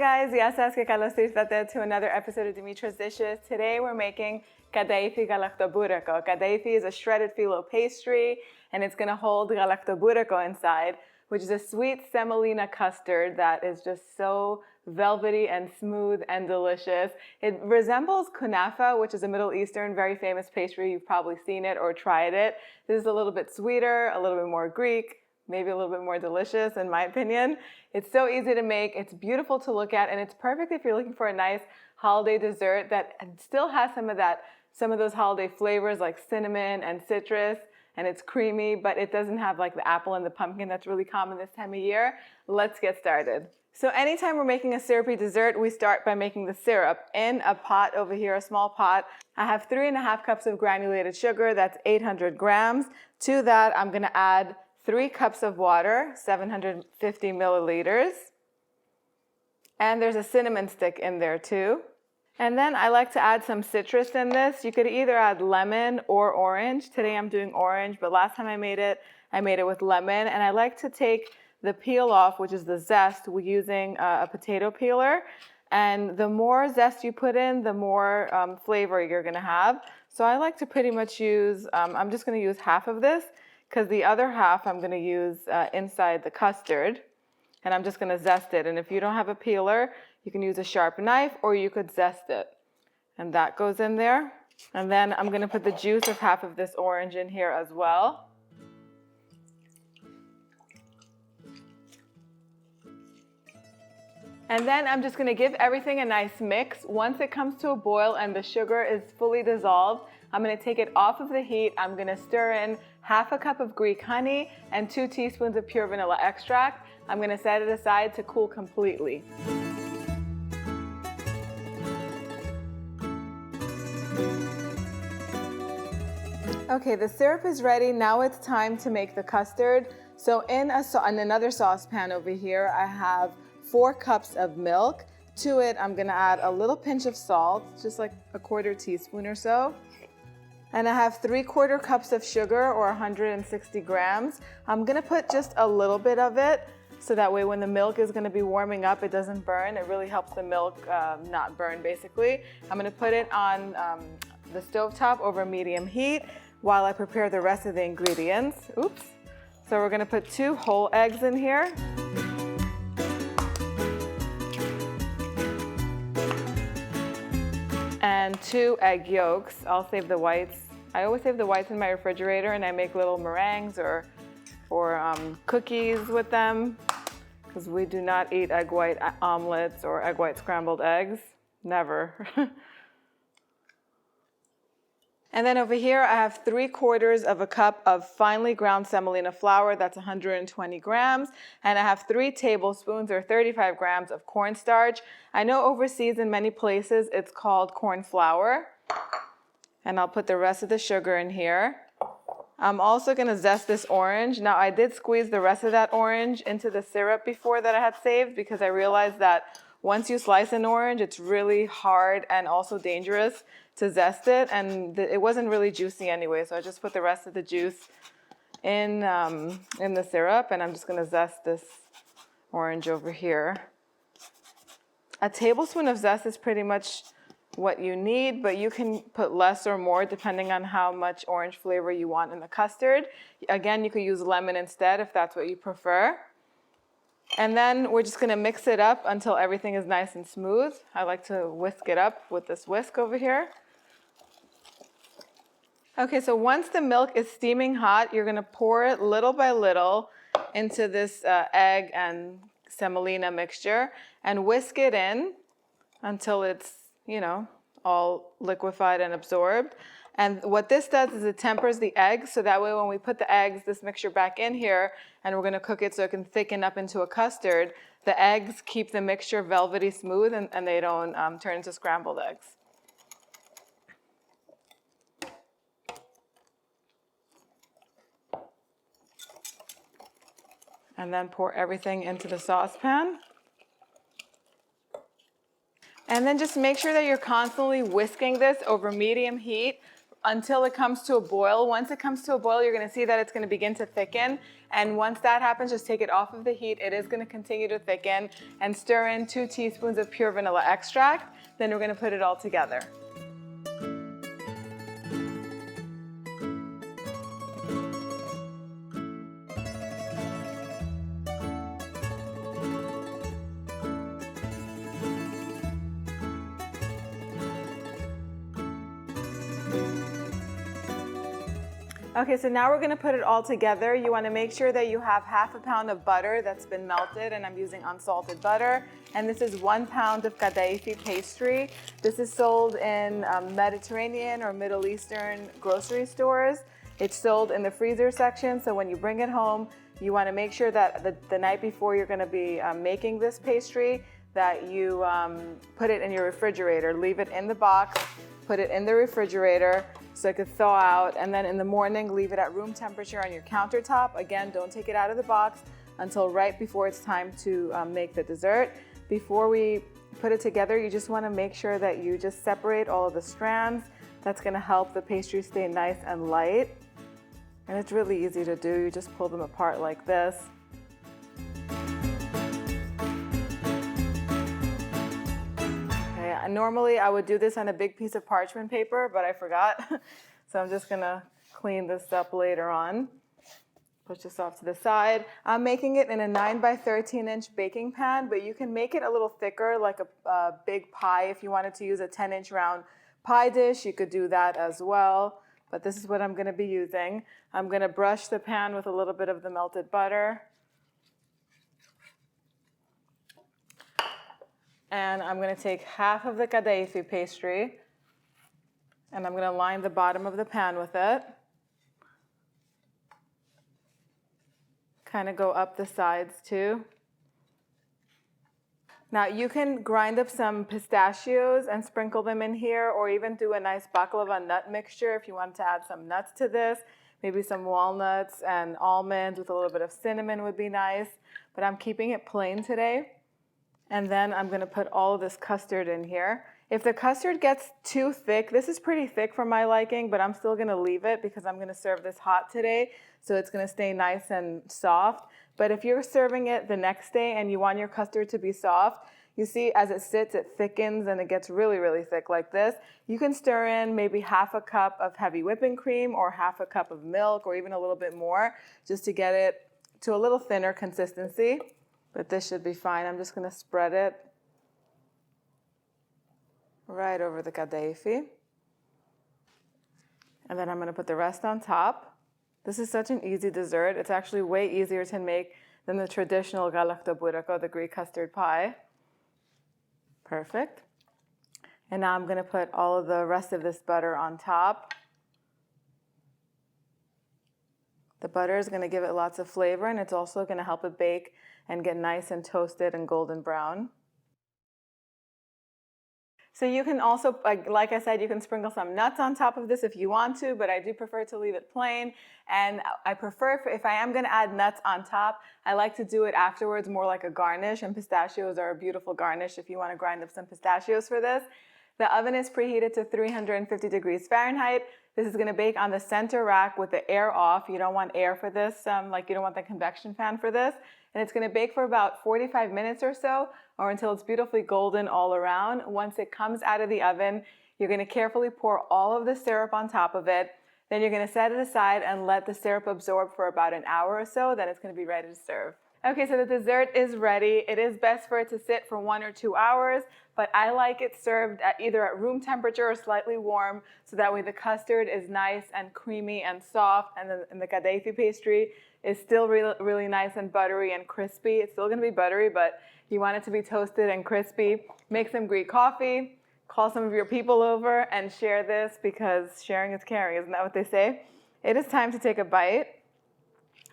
guys, γεια σας και καλώς ήρθατε to another episode of Dimitra's Dishes. Today we're making Kataifi Galaktoboureko. Kataifi is a shredded phyllo pastry and it's going to hold Galaktoboureko inside, which is a sweet semolina custard that is just so velvety and smooth and delicious. It resembles kunafa, which is a Middle Eastern very famous pastry. You've probably seen it or tried it. This is a little bit sweeter, a little bit more Greek, maybe a little bit more delicious in my opinion. It's so easy to make, it's beautiful to look at, and it's perfect if you're looking for a nice holiday dessert that still has some of those holiday flavors like cinnamon and citrus, and it's creamy, but it doesn't have like the apple and the pumpkin that's really common this time of year. Let's get started. So anytime we're making a syrupy dessert, we start by making the syrup. In a pot over here, a small pot, I have 3.5 cups of granulated sugar, that's 800 grams. To that, I'm gonna add 3 cups of water, 750 milliliters. And there's a cinnamon stick in there too. And then I like to add some citrus in this. You could either add lemon or orange. Today I'm doing orange, but last time I made it with lemon. And I like to take the peel off, which is the zest, using a potato peeler. And the more zest you put in, the more flavor you're gonna have. So I like to pretty much use, I'm just gonna use half of this, because the other half I'm gonna use inside the custard. And I'm just gonna zest it. And if you don't have a peeler, you can use a sharp knife or you could zest it. And that goes in there. And then I'm gonna put the juice of half of this orange in here as well. And then I'm just gonna give everything a nice mix. Once it comes to a boil and the sugar is fully dissolved, I'm gonna take it off of the heat. I'm gonna stir in half a cup of Greek honey and 2 teaspoons of pure vanilla extract. I'm gonna set it aside to cool completely. Okay, the syrup is ready. Now it's time to make the custard. So in another saucepan over here, I have 4 cups of milk. To it, I'm gonna add a little pinch of salt, just like a 1/4 teaspoon or so. And I have 3/4 cups of sugar, or 160 grams. I'm gonna put just a little bit of it, so that way when the milk is gonna be warming up, it doesn't burn. It really helps the milk not burn, basically. I'm gonna put it on the stovetop over medium heat while I prepare the rest of the ingredients. Oops. So we're gonna put 2 whole eggs in here. And 2 egg yolks. I'll save the whites. I always save the whites in my refrigerator, and I make little meringues or cookies with them, because we do not eat egg white omelets or egg white scrambled eggs. Never. And then over here, I have 3/4 of a cup of finely ground semolina flour. That's 120 grams. And I have 3 tablespoons or 35 grams of cornstarch. I know overseas in many places it's called corn flour. And I'll put the rest of the sugar in here. I'm also gonna zest this orange. Now I did squeeze the rest of that orange into the syrup before that I had saved, because I realized that once you slice an orange, it's really hard and also dangerous to zest it, and it wasn't really juicy anyway, so I just put the rest of the juice in the syrup, and I'm just gonna zest this orange over here. A tablespoon of zest is pretty much what you need, but you can put less or more depending on how much orange flavor you want in the custard. Again, you could use lemon instead if that's what you prefer. And then we're just gonna mix it up until everything is nice and smooth. I like to whisk it up with this whisk over here. Okay, so once the milk is steaming hot, you're gonna pour it little by little into this egg and semolina mixture and whisk it in until it's, all liquefied and absorbed. And what this does is it tempers the eggs, so that way when we put the eggs, this mixture back in here, and we're gonna cook it so it can thicken up into a custard, the eggs keep the mixture velvety smooth and they don't turn into scrambled eggs. And then pour everything into the saucepan. And then just make sure that you're constantly whisking this over medium heat until it comes to a boil. Once it comes to a boil, you're going to see that it's going to begin to thicken. And once that happens, just take it off of the heat. It is going to continue to thicken, and stir in 2 teaspoons of pure vanilla extract. Then we're going to put it all together. Okay, so now we're going to put it all together. You want to make sure that you have half a pound of butter that's been melted, and I'm using unsalted butter. And this is 1 pound of Kataifi pastry. This is sold in Mediterranean or Middle Eastern grocery stores. It's sold in the freezer section, so when you bring it home, you want to make sure that the night before you're going to be making this pastry, that you put it in your refrigerator. Leave it in the box, put it in the refrigerator so it could thaw out, and then in the morning leave it at room temperature on your countertop. Again, don't take it out of the box until right before it's time to make the dessert. Before we put it together, you just want to make sure that you just separate all of the strands. That's going to help the pastry stay nice and light. And it's really easy to do. You just pull them apart like this. Normally I would do this on a big piece of parchment paper, but I forgot. So I'm just gonna clean this up later on. Push this off to the side. I'm making it in a 9 by 13 inch baking pan, but you can make it a little thicker, like a big pie. If you wanted to use a 10-inch round pie dish, you could do that as well. But this is what I'm gonna be using. I'm gonna brush the pan with a little bit of the melted butter. And I'm going to take half of the Kataifi pastry, and I'm going to line the bottom of the pan with it. Kind of go up the sides too. Now you can grind up some pistachios and sprinkle them in here, or even do a nice baklava nut mixture if you want to add some nuts to this. Maybe some walnuts and almonds with a little bit of cinnamon would be nice, but I'm keeping it plain today. And then I'm going to put all of this custard in here. If the custard gets too thick, this is pretty thick for my liking, but I'm still going to leave it because I'm going to serve this hot today, so it's going to stay nice and soft. But if you're serving it the next day and you want your custard to be soft, you see as it sits, it thickens and it gets really, really thick like this. You can stir in maybe half a cup of heavy whipping cream or half a cup of milk, or even a little bit more, just to get it to a little thinner consistency. But this should be fine. I'm just going to spread it right over the Kataifi. And then I'm going to put the rest on top. This is such an easy dessert. It's actually way easier to make than the traditional Galaktoboureko, the Greek custard pie. Perfect. And now I'm going to put all of the rest of this butter on top. The butter is going to give it lots of flavor, and it's also going to help it bake and get nice and toasted and golden brown. So you can also, like I said, you can sprinkle some nuts on top of this if you want to, but I do prefer to leave it plain. And I prefer, if I am going to add nuts on top, I like to do it afterwards more like a garnish, and pistachios are a beautiful garnish if you want to grind up some pistachios for this. The oven is preheated to 350 degrees Fahrenheit. This is going to bake on the center rack with the air off. You don't want air for this, like you don't want the convection fan for this. And it's going to bake for about 45 minutes or so, or until it's beautifully golden all around. Once it comes out of the oven, you're going to carefully pour all of the syrup on top of it. Then you're going to set it aside and let the syrup absorb for about an hour or so. Then it's going to be ready to serve. Okay, so the dessert is ready. It is best for it to sit for 1 or 2 hours, but I like it served either at room temperature or slightly warm, so that way the custard is nice and creamy and soft, and the Kataifi pastry is still really nice and buttery and crispy. It's still going to be buttery, but you want it to be toasted and crispy. Make some Greek coffee, call some of your people over, and share this, because sharing is caring. Isn't that what they say? It is time to take a bite.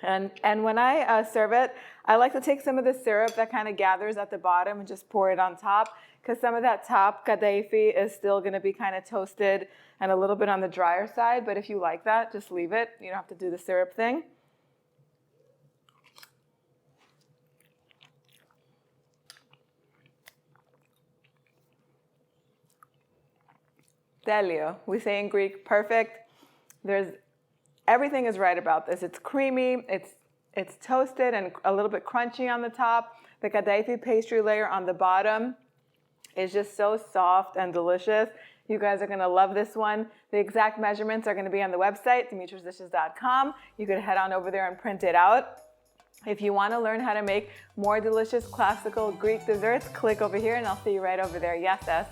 And when I serve it, I like to take some of the syrup that kind of gathers at the bottom and just pour it on top, because some of that top Kataifi is still going to be kind of toasted and a little bit on the drier side. But if you like that, just leave it. You don't have to do the syrup thing. Delio. We say in Greek, perfect. Everything is right about this. It's creamy, it's toasted and a little bit crunchy on the top. The Kataifi pastry layer on the bottom is just so soft and delicious. You guys are gonna love this one. The exact measurements are gonna be on the website, dimitrasdishes.com. You could head on over there and print it out. If you wanna learn how to make more delicious classical Greek desserts, click over here and I'll see you right over there. Yes, yes.